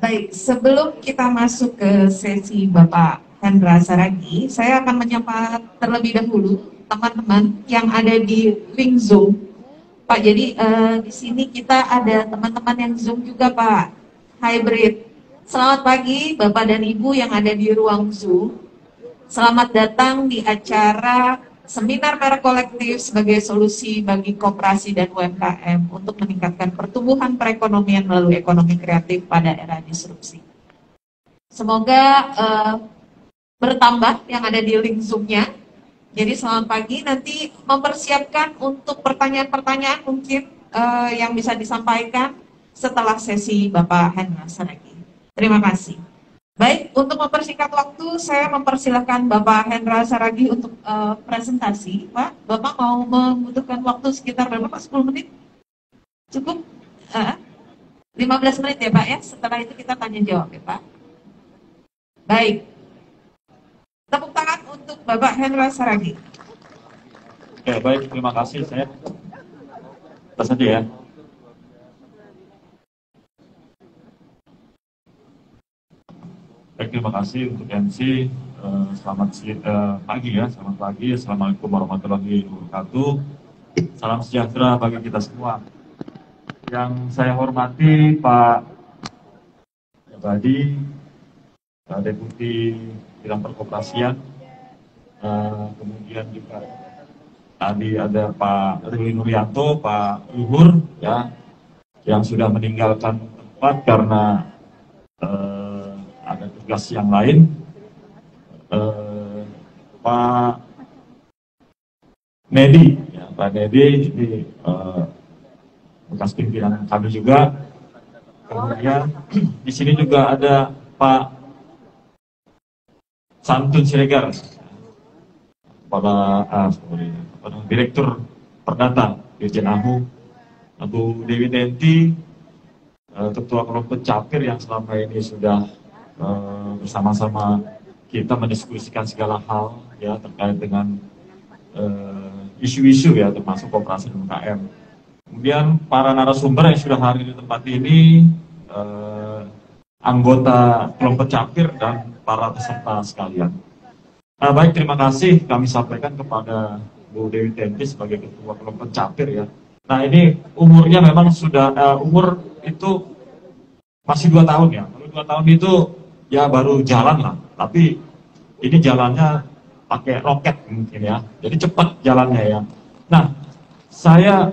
Baik, sebelum kita masuk ke sesi Bapak Hendra Saragi, saya akan menyapa terlebih dahulu teman-teman yang ada di link Zoom. Pak, jadi di sini kita ada teman-teman yang Zoom juga, Pak. Hybrid. Selamat pagi Bapak dan Ibu yang ada di ruang Zoom. Selamat datang di acara Seminar Merek Kolektif sebagai solusi bagi koperasi dan UMKM untuk meningkatkan pertumbuhan perekonomian melalui ekonomi kreatif pada era disrupsi. Semoga bertambah yang ada di link Zoom-nya. Jadi selamat pagi, nanti mempersiapkan untuk pertanyaan-pertanyaan mungkin yang bisa disampaikan setelah sesi Bapak Hendra Saragi. Terima kasih. Baik, untuk mempersingkat waktu, saya mempersilahkan Bapak Hendra Saragi untuk presentasi. Pak, Bapak mau membutuhkan waktu sekitar berapa, Pak? 10 menit? Cukup? 15 menit ya, Pak ya? Setelah itu kita tanya jawab ya, Pak. Baik. Tepuk tangan untuk Bapak Hendra Saragi. Ya, baik, terima kasih. Saya atas saja ya. Baik, terima kasih untuk MC. Selamat pagi ya, selamat pagi. Assalamualaikum warahmatullahi wabarakatuh. Salam sejahtera bagi kita semua. Yang saya hormati Pak Abadi, Deputi Bidang Perkoperasian, kemudian juga tadi ada Pak Ruli Nuryanto, Pak Luhur, ya, yang sudah meninggalkan tempat karena ada tugas yang lain. Pak Nedi, ya, Pak Nedi ini bekas pimpinan kami juga. Kemudian di sini juga ada Pak Santun Siregar, Direktur Perdata Dirjen AHU, Bu Dewi Nenti, Ketua Kelompok Capir yang selama ini sudah bersama-sama kita mendiskusikan segala hal ya terkait dengan isu-isu ya termasuk koperasi UMKM. Kemudian para narasumber yang sudah hadir di tempat ini, anggota kelompok Capir dan para peserta sekalian. Baik, terima kasih kami sampaikan kepada Bu Dewi Tenti sebagai Ketua Kelompok Capir ya. Nah, ini umurnya memang sudah umur itu masih 2 tahun ya. Kalau 2 tahun itu ya baru jalan lah, tapi ini jalannya pakai roket mungkin ya, jadi cepat jalannya ya. Nah, saya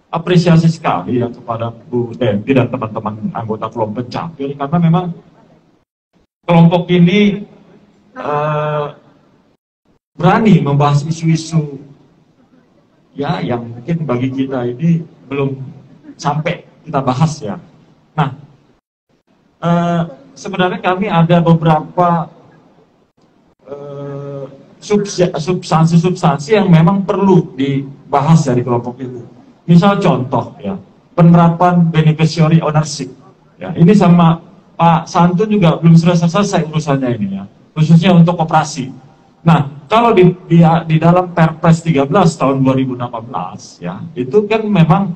apresiasi sekali ya kepada Bu Tenti dan teman-teman anggota kelompok Capir karena memang kelompok ini berani membahas isu-isu ya yang mungkin bagi kita ini belum sampai kita bahas ya. Nah, sebenarnya kami ada beberapa substansi-substansi yang memang perlu dibahas dari kelompok itu. Misal contoh ya, penerapan beneficiary ownership. Ya, ini sama Pak Santun juga belum selesai urusannya ini ya, khususnya untuk koperasi. Nah, kalau di dalam Perpres 13 tahun 2018 ya, itu kan memang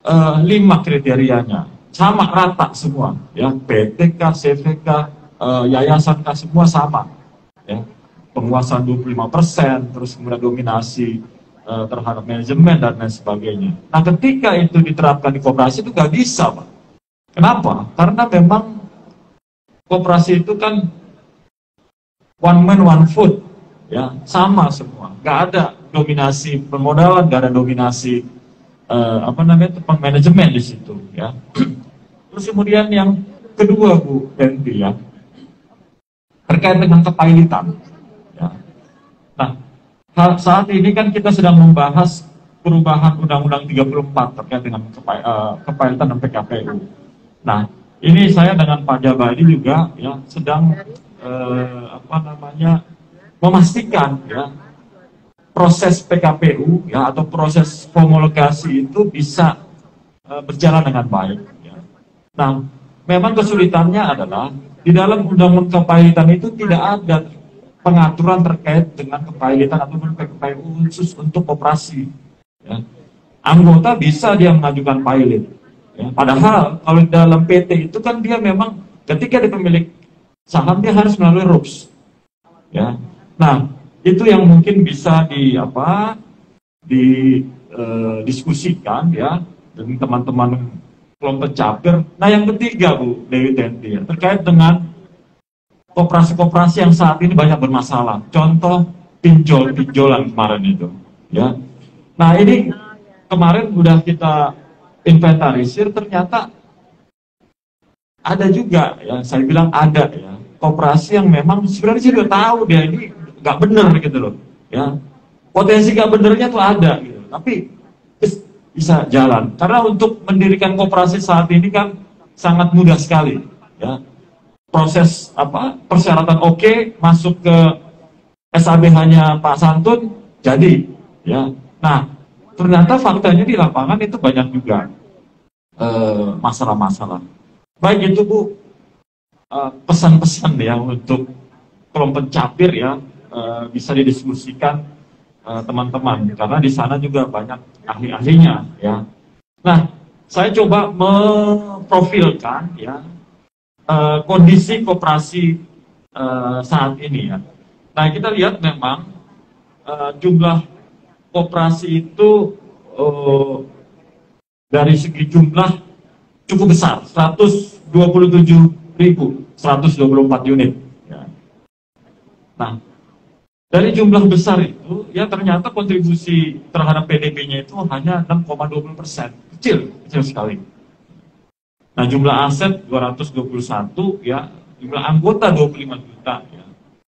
5 kriterianya. Sama rata semua ya, PTK, CVK, yayasan K semua sama ya. Penguasaan 25%, terus kemudian dominasi terhadap manajemen dan lain sebagainya. Nah, ketika itu diterapkan di koperasi itu nggak bisa, Pak. Kenapa? Karena memang koperasi itu kan one man one food ya, sama semua. Nggak ada dominasi permodalan, nggak ada dominasi manajemen di situ ya. Terus kemudian yang kedua Bu Tenti ya, terkait dengan kepailitan ya. Nah, saat ini kan kita sedang membahas perubahan Undang-Undang 34 terkait dengan kepailitan dan PKPU. Nah, ini saya dengan Pak Jabadi juga ya sedang memastikan ya proses PKPU ya atau proses homologasi itu bisa berjalan dengan baik ya. Nah, memang kesulitannya adalah di dalam undang-undang kepailitan itu tidak ada pengaturan terkait dengan kepailitan ataupun PKPU khusus untuk koperasi ya. Anggota bisa dia mengajukan pilot ya. Padahal kalau dalam PT itu kan dia memang ketika dia pemilik saham dia harus melalui RUPS. Ya. Nah, itu yang mungkin bisa diskusikan ya dengan teman-teman kelompok capir. Nah, yang ketiga Bu Dewi Tenti ya, terkait dengan koperasi-koperasi yang saat ini banyak bermasalah. Contoh pinjol-pinjolan kemarin itu, ya. Nah, ini kemarin udah kita inventarisir, ternyata ada juga, ya saya bilang ada ya, koperasi yang memang sebenarnya sih udah tahu dia ini nggak bener gitu loh, ya. Potensi nggak benernya tuh ada, gitu. Tapi bisa jalan. Karena untuk mendirikan koperasi saat ini kan sangat mudah sekali, ya. Proses persyaratan oke, masuk ke SABH-nya Pak Santun, jadi, ya. Nah, ternyata faktanya di lapangan itu banyak juga masalah-masalah. Baik itu Bu, pesan-pesan ya untuk kelompok capir ya, bisa didiskusikan teman-teman, karena di sana juga banyak ahli-ahlinya ya. Nah, saya coba memprofilkan ya kondisi koperasi saat ini ya. Nah, kita lihat memang jumlah koperasi itu dari segi jumlah cukup besar, 127.124 unit. Ya. Nah, dari jumlah besar itu, ya ternyata kontribusi terhadap PDB-nya itu hanya 6,20%, kecil sekali. Nah, jumlah aset 221, ya, jumlah anggota 25 juta, ya,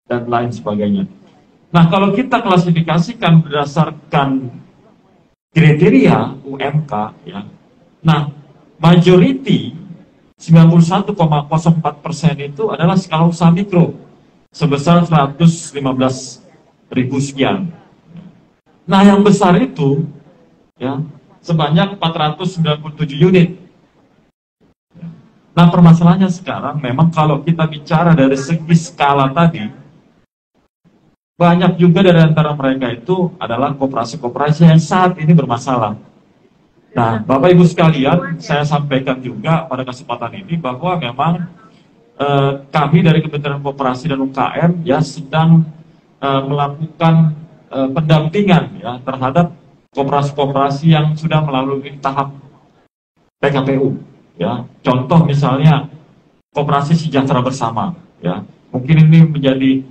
dan lain sebagainya. Nah, kalau kita klasifikasikan berdasarkan kriteria UMK, ya, nah, majority 91,04% itu adalah skala usaha mikro sebesar 115.000 sekian. Nah, yang besar itu ya sebanyak 497 unit. Nah, permasalahannya sekarang memang kalau kita bicara dari segi skala tadi, banyak juga dari antara mereka itu adalah koperasi-koperasi yang saat ini bermasalah. Nah, Bapak Ibu sekalian, saya sampaikan juga pada kesempatan ini bahwa memang kami dari Kementerian Koperasi dan UKM ya sedang melakukan pendampingan ya terhadap koperasi-koperasi yang sudah melalui tahap PKPU. Ya, contoh misalnya Koperasi Sejahtera Bersama. Ya, mungkin ini menjadi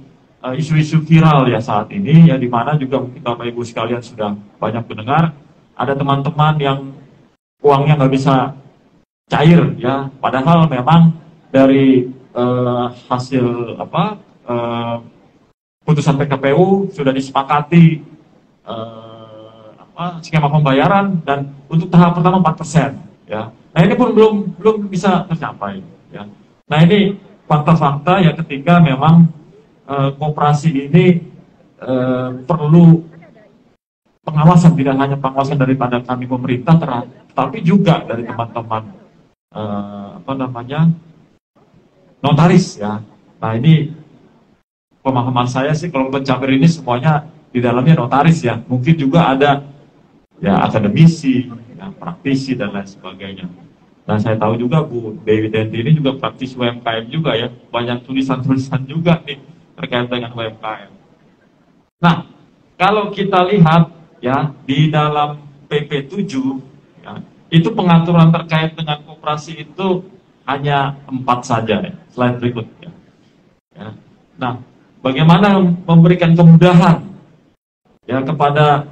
isu-isu viral ya saat ini ya, di mana juga mungkin Bapak Ibu sekalian sudah banyak mendengar. Ada teman-teman yang uangnya nggak bisa cair ya, padahal memang dari hasil putusan PKPU sudah disepakati skema pembayaran dan untuk tahap pertama 4% ya. Nah, ini pun belum bisa tercapai ya. Nah, ini fakta-fakta ya ketika memang koperasi ini perlu pengawasan, tidak hanya pengawasan daripada kami pemerintah, tapi juga dari teman-teman notaris ya. Nah, ini pemahaman saya sih kalau pencapir ini semuanya di dalamnya notaris ya. Mungkin juga ada ya akademisi, ya, praktisi dan lain sebagainya. Dan saya tahu juga Bu Dewi Tenti ini juga praktisi UMKM juga ya. Banyak tulisan-tulisan juga nih terkait dengan UMKM. Nah, kalau kita lihat ya di dalam PP 7 ya, itu pengaturan terkait dengan koperasi itu hanya 4 saja ya. Slide berikutnya ya. Nah, bagaimana memberikan kemudahan ya kepada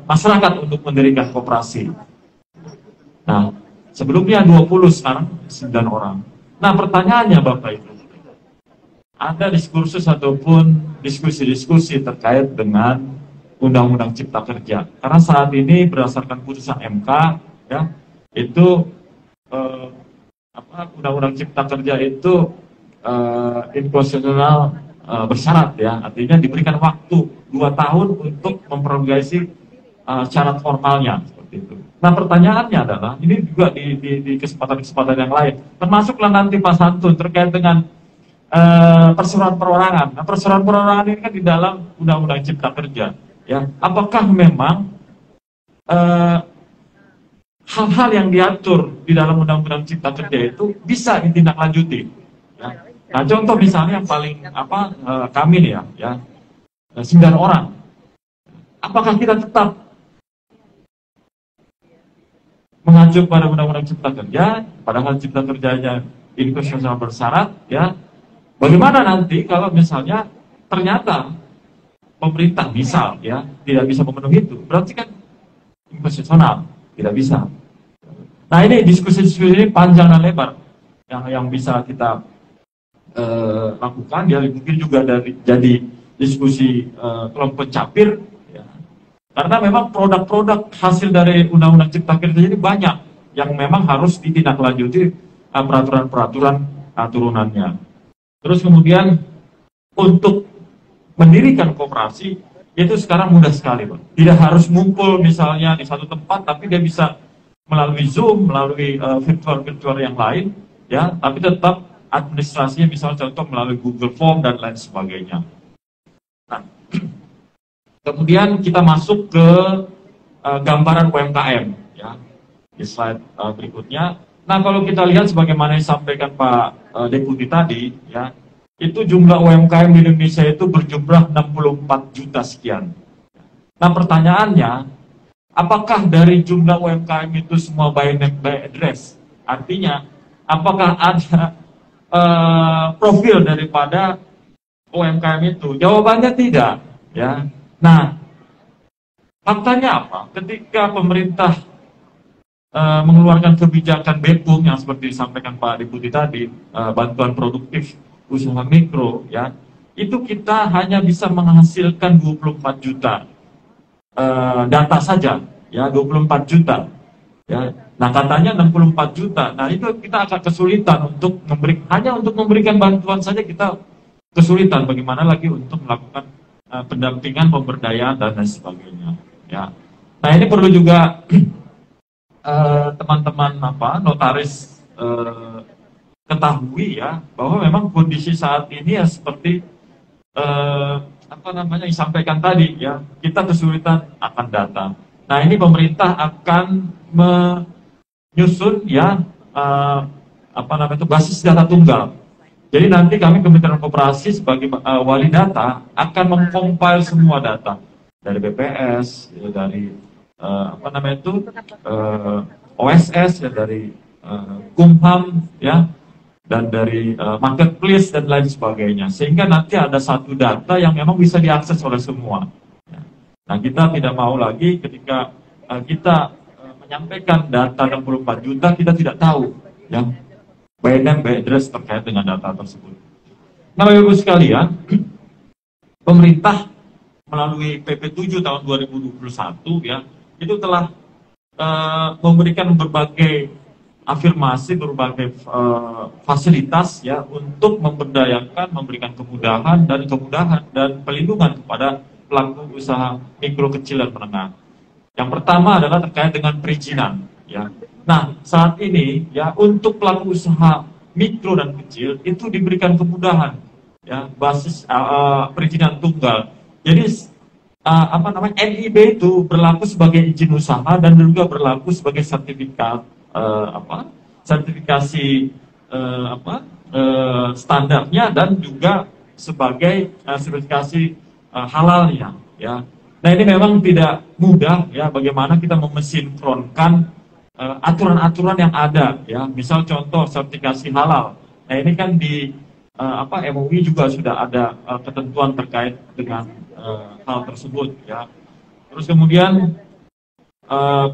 masyarakat untuk mendirikan koperasi. Nah, sebelumnya 20, sekarang 9 orang. Nah, pertanyaannya Bapak Ibu, ada diskursus ataupun diskusi-diskusi terkait dengan Undang-Undang Cipta Kerja. Karena saat ini berdasarkan putusan MK, ya, itu Undang-Undang Cipta Kerja itu inkonstitusional bersyarat, ya, artinya diberikan waktu 2 tahun untuk memprogesi syarat formalnya seperti itu. Nah, pertanyaannya adalah ini juga di kesempatan-kesempatan yang lain, termasuklah nanti Pak Santun terkait dengan perseroan perorangan. Nah, perseroan perorangan ini kan di dalam Undang-Undang Cipta Kerja. Ya, apakah memang hal-hal yang diatur di dalam Undang-Undang Cipta Kerja itu bisa ditindaklanjuti? Ya. Nah, contoh misalnya yang paling kami nih ya 9 orang. Apakah kita tetap mengacu pada Undang-Undang Cipta Kerja, padahal Cipta Kerjanya inkonstitusional bersyarat, ya? Bagaimana nanti kalau misalnya ternyata pemerintah misal ya tidak bisa memenuhi itu, berarti kan inkonstitusional, tidak bisa. Nah, ini diskusi-diskusi ini panjang dan lebar yang bisa kita lakukan, ya mungkin juga jadi diskusi kelompok capir, ya. Karena memang produk-produk hasil dari Undang-Undang Cipta Kerja ini banyak yang memang harus ditindaklanjuti peraturan-peraturan turunannya. Terus kemudian untuk mendirikan koperasi itu sekarang mudah sekali, Pak. Tidak harus ngumpul misalnya di satu tempat, tapi dia bisa melalui Zoom, melalui virtual yang lain, ya. Tapi tetap administrasinya misalnya contoh melalui Google Form dan lain sebagainya. Nah, kemudian kita masuk ke gambaran UMKM, ya, di slide berikutnya. Nah, kalau kita lihat sebagaimana yang disampaikan Pak Deputi tadi, ya, itu jumlah UMKM di Indonesia itu berjumlah 64 juta sekian. Nah, pertanyaannya, apakah dari jumlah UMKM itu semua by name by address? Artinya, apakah ada profil daripada UMKM itu? Jawabannya tidak, ya. Nah, faktanya apa? Ketika pemerintah mengeluarkan kebijakan BEPUM yang seperti disampaikan Pak Deputi tadi, bantuan produktif usaha mikro, ya, itu kita hanya bisa menghasilkan 24 juta data saja, ya, 24 juta, ya. Nah, katanya 64 juta. Nah, itu kita akan kesulitan untuk memberikan bantuan saja, kita kesulitan, bagaimana lagi untuk melakukan pendampingan, pemberdayaan dan lain sebagainya, ya. Nah, ini perlu juga teman-teman notaris ketahui, ya, bahwa memang kondisi saat ini ya seperti disampaikan tadi, ya, kita kesulitan akan data. Nah, ini pemerintah akan menyusun, ya, basis data tunggal. Jadi nanti kami Kementerian Koperasi sebagai wali data akan mengcompile semua data dari BPS, ya, dari OSS, ya, dari Kumham, ya, dan dari marketplace dan lain sebagainya, sehingga nanti ada satu data yang memang bisa diakses oleh semua. Nah, kita tidak mau lagi ketika kita menyampaikan data 64 juta, kita tidak tahu, ya, by name by address terkait dengan data tersebut. Nah, Bapak Ibu sekalian, pemerintah melalui PP 7 tahun 2021, ya, itu telah memberikan berbagai afirmasi, berbagai fasilitas, ya, untuk memberdayakan, memberikan kemudahan dan pelindungan kepada pelaku usaha mikro, kecil dan menengah. Yang pertama adalah terkait dengan perizinan, ya. Nah, saat ini, ya, untuk pelaku usaha mikro dan kecil itu diberikan kemudahan, ya, basis perizinan tunggal. Jadi NIB itu berlaku sebagai izin usaha dan juga berlaku sebagai sertifikat sertifikasi standarnya dan juga sebagai sertifikasi halalnya, ya. Nah, ini memang tidak mudah, ya, bagaimana kita memensinkronkan aturan-aturan yang ada, ya. Misal contoh sertifikasi halal. Nah, ini kan di MUI juga sudah ada ketentuan terkait dengan hal tersebut, ya. Terus kemudian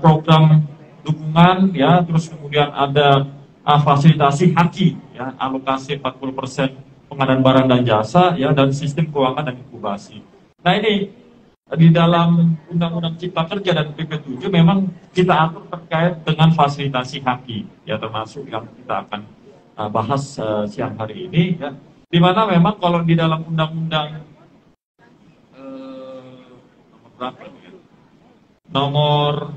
program dukungan, ya, terus kemudian ada fasilitasi HAKI, ya, alokasi 40% pengadaan barang dan jasa, ya, dan sistem keuangan dan inkubasi. Nah, ini di dalam Undang-Undang Cipta Kerja dan PP 7 memang kita atur terkait dengan fasilitasi HAKI, ya, termasuk yang kita akan bahas siang hari ini, ya, di mana memang kalau di dalam Undang-Undang nomor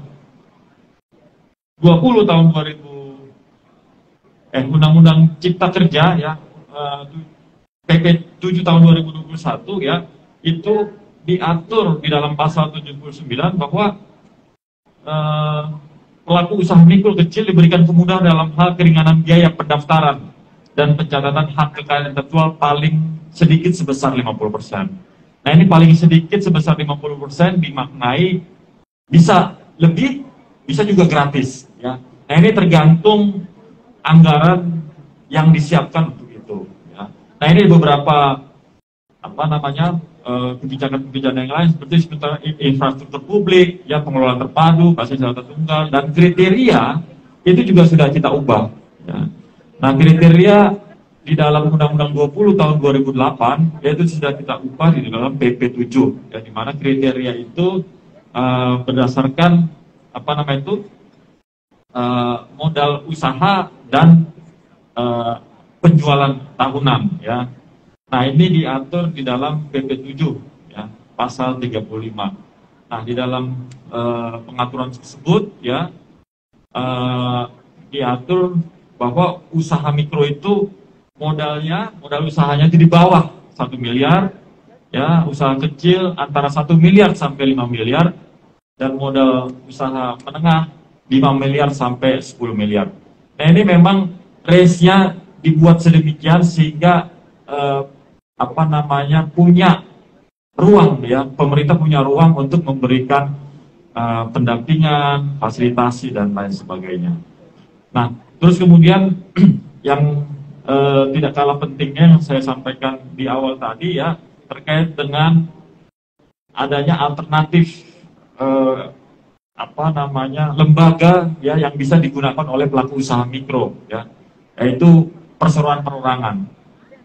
20 tahun 2000 Undang-Undang Cipta Kerja, ya, PP 7 tahun 2021, ya, itu diatur di dalam pasal 79 bahwa pelaku usaha mikro kecil diberikan kemudahan dalam hal keringanan biaya pendaftaran dan pencatatan hak kekayaan intelektual paling sedikit sebesar 50%. Nah, ini paling sedikit sebesar 50% dimaknai bisa lebih, bisa juga gratis, ya. Nah, ini tergantung anggaran yang disiapkan untuk itu, ya. Nah, ini beberapa kebijakan-kebijakan yang lain seperti infrastruktur publik, ya, pengelolaan terpadu, basis data tunggal, dan kriteria itu juga sudah kita ubah, ya. Nah, kriteria di dalam Undang-Undang 20 tahun 2008 yaitu sudah kita ubah di dalam PP 7, ya, di mana kriteria itu berdasarkan modal usaha dan penjualan tahunan, ya. Nah, ini diatur di dalam PP 7, ya, pasal 35. Nah, di dalam pengaturan tersebut, ya, diatur bahwa usaha mikro itu modal usahanya itu di bawah 1 miliar, ya, usaha kecil antara 1 miliar sampai 5 miliar, dan modal usaha menengah 5 miliar sampai 10 miliar. Nah, ini memang range-nya dibuat sedemikian sehingga punya ruang, ya, pemerintah punya ruang untuk memberikan pendampingan, fasilitasi, dan lain sebagainya. Nah, terus kemudian yang tidak kalah pentingnya yang saya sampaikan di awal tadi, ya, terkait dengan adanya alternatif lembaga, ya, yang bisa digunakan oleh pelaku usaha mikro, ya, yaitu perseroan perorangan.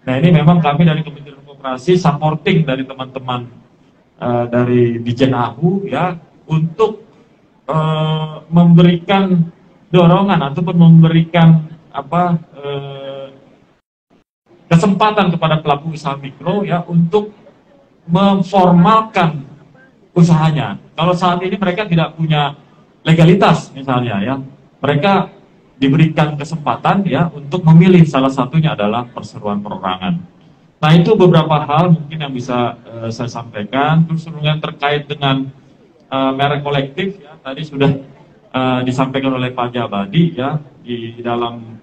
Nah, ini memang kami dari Kementerian Koperasi supporting dari teman-teman dari Dijen AHU, ya, untuk memberikan dorongan ataupun memberikan kesempatan kepada pelaku usaha mikro, ya, untuk memformalkan usahanya. Kalau saat ini mereka tidak punya legalitas misalnya, ya, mereka diberikan kesempatan, ya, untuk memilih, salah satunya adalah perseroan perorangan. Nah, itu beberapa hal mungkin yang bisa saya sampaikan. Terus kemudian terkait dengan merek kolektif, ya, tadi sudah disampaikan oleh Pak Jabadi, ya, di dalam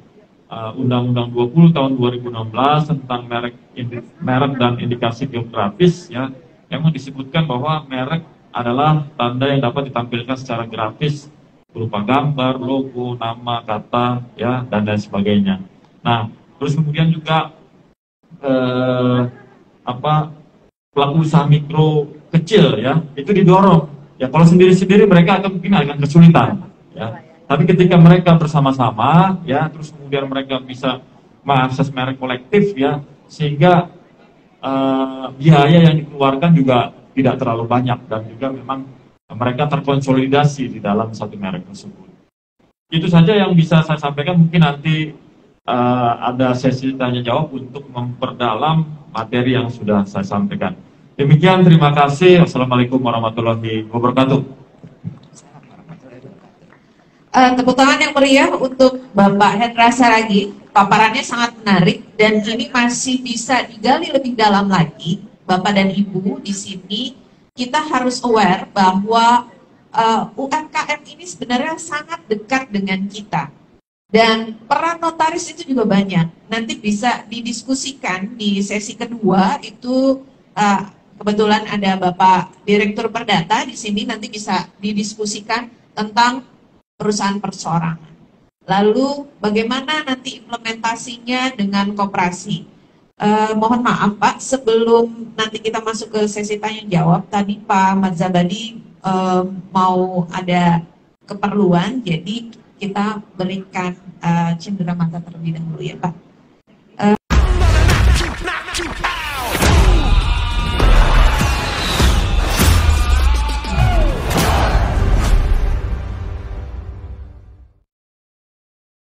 Undang-Undang 20 tahun 2016 tentang merek dan indikasi geografis, ya, yang disebutkan bahwa merek adalah tanda yang dapat ditampilkan secara grafis berupa gambar, logo, nama, kata, ya, dan lain sebagainya. Nah, terus kemudian juga pelaku usaha mikro kecil, ya, itu didorong. Ya, kalau sendiri-sendiri mereka mungkin akan kesulitan, ya. Tapi ketika mereka bersama-sama, ya, terus kemudian mereka bisa mengakses merek kolektif, ya, sehingga biaya yang dikeluarkan juga tidak terlalu banyak dan juga memang mereka terkonsolidasi di dalam satu merek tersebut. Itu saja yang bisa saya sampaikan. Mungkin nanti ada sesi tanya jawab untuk memperdalam materi yang sudah saya sampaikan. Demikian, terima kasih. Wassalamualaikum warahmatullahi wabarakatuh. Tepuk tangan yang meriah untuk Bapak Hendra Saragih. Paparannya sangat menarik dan ini masih bisa digali lebih dalam lagi. Bapak dan Ibu di sini, kita harus aware bahwa UMKM ini sebenarnya sangat dekat dengan kita. Dan peran notaris itu juga banyak. Nanti bisa didiskusikan di sesi kedua, itu kebetulan ada Bapak Direktur Perdata di sini, nanti bisa didiskusikan tentang perusahaan perseorangan. Lalu bagaimana nanti implementasinya dengan koperasi. Mohon maaf Pak, sebelum nanti kita masuk ke sesi tanya jawab, tadi Pak Madzabadi mau ada keperluan, jadi kita berikan cendera mata terlebih dahulu, ya Pak.